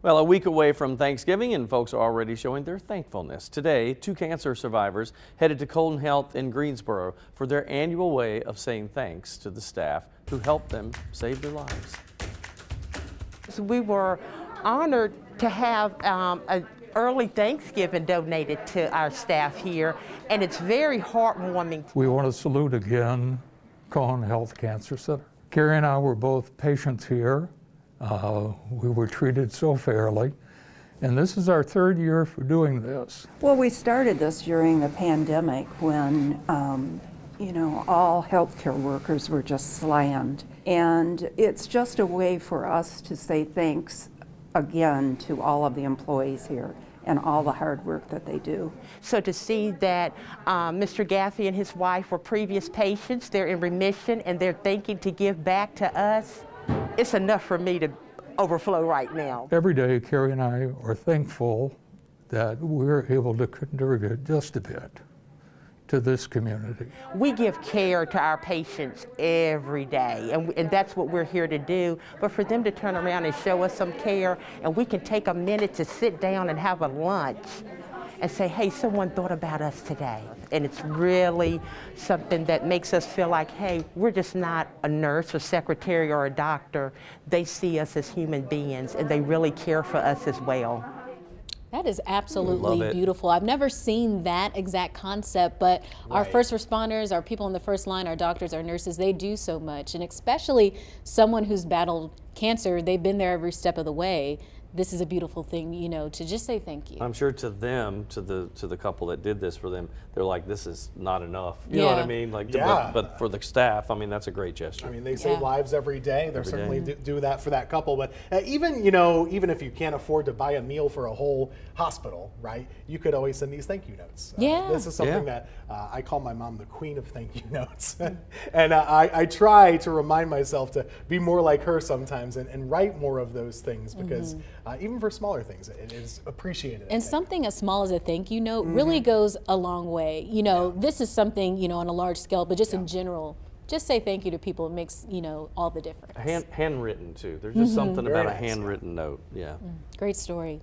Well, a week away from Thanksgiving and folks are already showing their thankfulness. Today, 2 cancer survivors headed to Colton Health in Greensboro for their annual way of saying thanks to the staff who helped them save their lives. We were honored to have an early Thanksgiving donated to our staff here, and it's very heartwarming. We want to salute again Colton Health Cancer Center. Carrie and I were both patients here. We were treated so fairly, and this is our 3rd year for doing this. Well, we started this during the pandemic when, all healthcare workers were just slammed. And it's just a way for us to say thanks again to all of the employees here and all the hard work that they do. So to see that Mr. Gaffey and his wife were previous patients, they're in remission and they're thinking to give back to us, it's enough for me to overflow right now. Every day, Carrie and I are thankful that we're able to contribute just a bit to this community. We give care to our patients every day, and that's what we're here to do. But for them to turn around and show us some care, and we can take a minute to sit down and have a lunch and say, hey, someone thought about us today. And it's really something that makes us feel like, hey, we're just not a nurse or secretary or a doctor. They see us as human beings, and they really care for us as well. That is absolutely beautiful. I've never seen that exact concept, but our first responders, our people in the first line, our doctors, our nurses, they do so much. And especially someone who's battled cancer, they've been there every step of the way. This is a beautiful thing, to just say thank you. I'm sure to them, to the couple that did this for them, they're like, this is not enough. You know what I mean? Like, but for the staff, I mean, that's a great gesture. I mean, they save lives every day. They're certainly do that for that couple. But even if you can't afford to buy a meal for a whole hospital, right? You could always send these thank you notes. This is something that I call my mom the queen of thank you notes. And I try to remind myself to be more like her sometimes and write more of those things because even for smaller things, it is appreciated. And something as small as a thank you note really goes a long way. This is something, on a large scale, but just in general, just say thank you to people. It makes, all the difference. Handwritten too. There's just something about a handwritten note. Great story.